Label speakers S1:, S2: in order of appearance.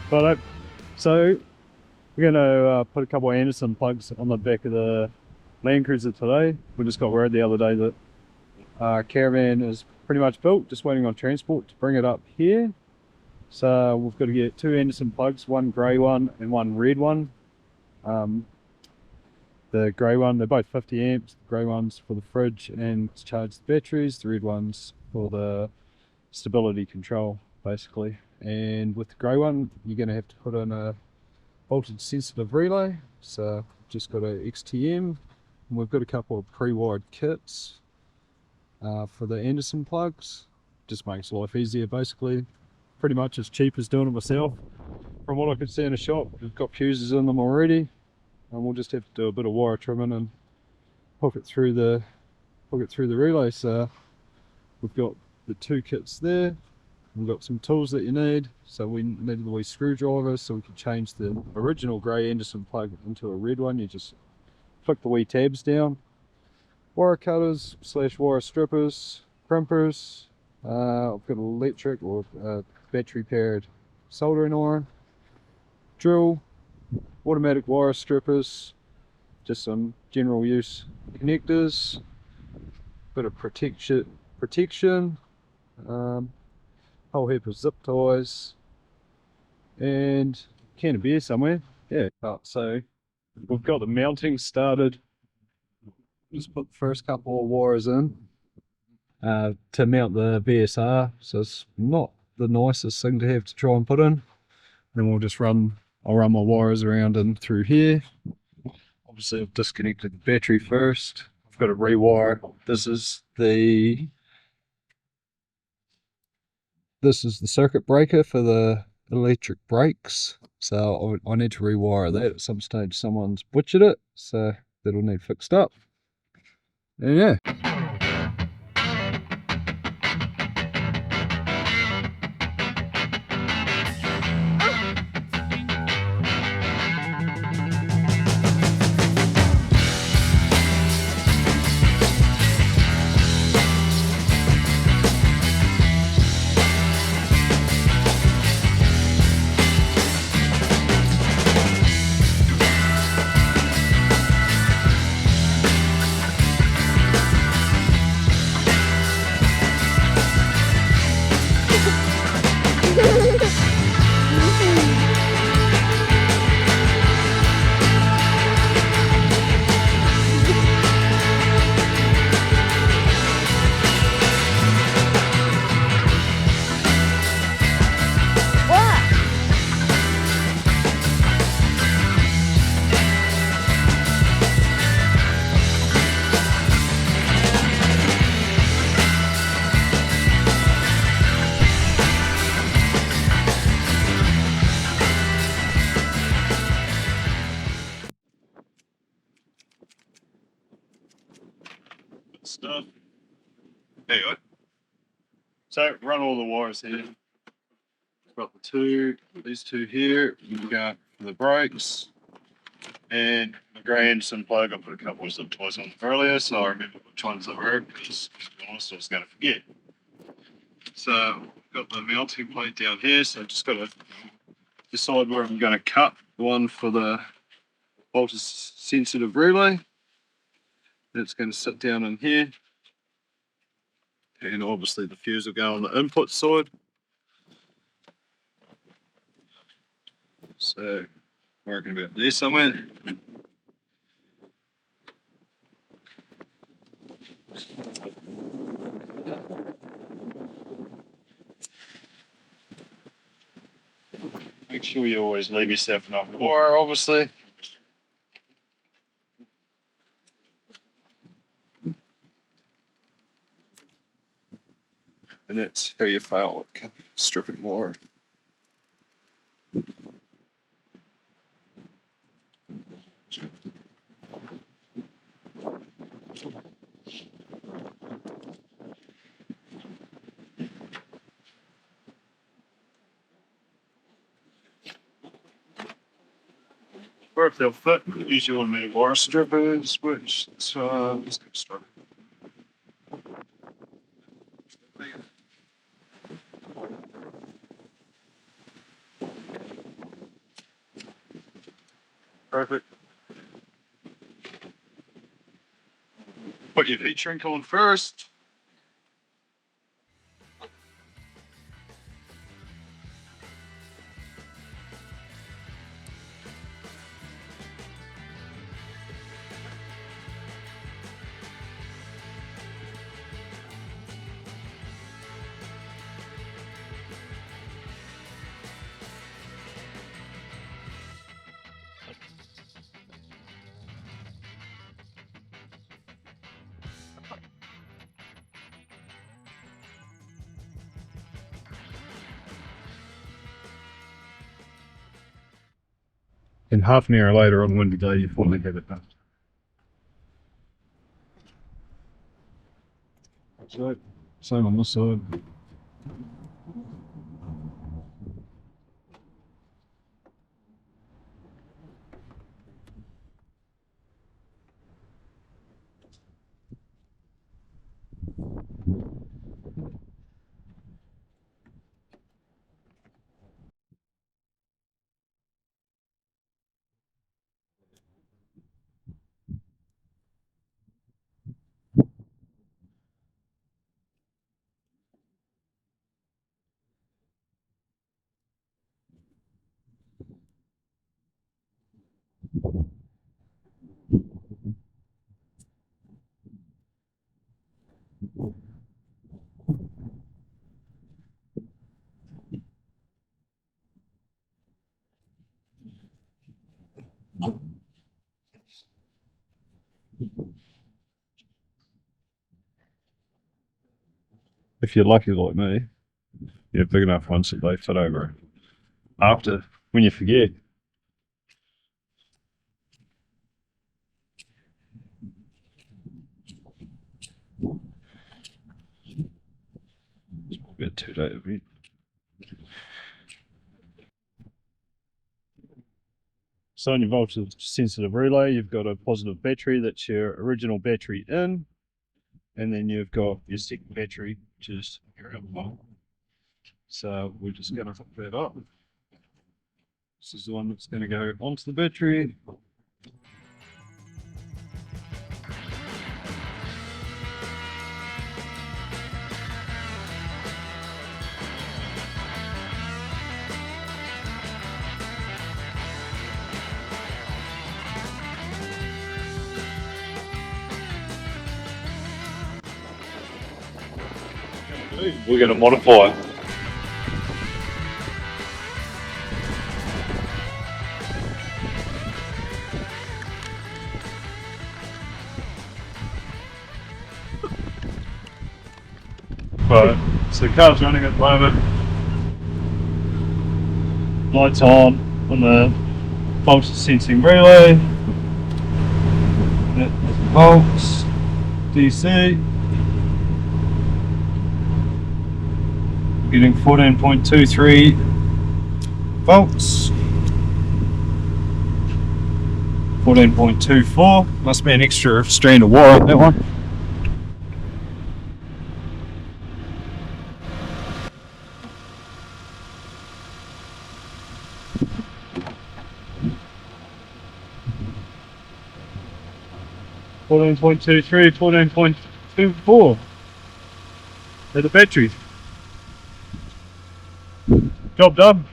S1: But so we're gonna put a couple of Anderson plugs on the back of the Land Cruiser today. We just got word the other day that Caravan is pretty much built, just waiting on transport to bring it up here. So we've got to get two Anderson plugs, one grey one and one red one. Um, the grey one, they're both 50 amps. The grey one's for the fridge and to charge the batteries. The red one's for the stability control, basically. And with the grey one, you're going to have to put in a voltage sensitive relay. So just got a XTM. And we've got a couple of pre-wired kits for the Anderson plugs. Just makes life easier, basically. Pretty much as cheap as doing it myself. From what I can see in the shop, we've got fuses in them already, and we'll just have to do a bit of wire trimming and hook it through the relay. So we've got the two kits there. We've got some tools that you need. So we needed the wee screwdriver so we can change the original grey Anderson plug into a red one. You just flick the wee tabs down. Wire cutters / wire strippers, crimpers. I've got electric or battery powered soldering iron, drill, automatic wire strippers, just some general use connectors, bit of protection, whole heap of zip ties, and a can of beer somewhere. Yeah. So we've got the mounting started. Just put the first couple of wires in to mount the VSR. So it's not the nicest thing to have to try and put in. Then I'll run my wires around and through here. Obviously I've disconnected the battery first. I've got to rewire. This is the circuit breaker for the electric brakes. So I need to rewire that at some stage. Someone's butchered it, so that'll need fixed up. And yeah. Stuff. There you go. So run all the wires here. Got these two here. We've got the brakes and the grey Anderson plug. I put a couple of zip ties on earlier, so I remember which ones they were because to be honest, I was going to forget. So got the mounting plate down here, so just got to decide where I'm going to cut. The one for the voltage sensitive relay. It's going to sit down in here. And obviously the fuse will go on the input side. So I reckon about there somewhere. Make sure you always leave yourself enough wire, obviously. And that's how you fail at stripping wire. Or if they'll fit, use your automatic wire strippers, which let's get started. Perfect. Put your heat shrink on first. And half an hour later on a windy day, you finally have it done. So, same on this side. If you're lucky like me, you're big enough ones that they fit over. After, when you forget, it's probably a 2-day event. So on your voltage sensitive relay, you've got a positive battery, that's your original battery in, and then you've got your second battery, which is your output. So we're just going to hook that up. This is the one that's going to go onto the battery. We're going to modify it. Right, so the car's running at the moment. Lights on the voltage sensing relay. Volts, DC. Getting 14.23 volts. 14.24. Must be an extra strand of wire on that one. .23, 14.24. They're the batteries. Job done.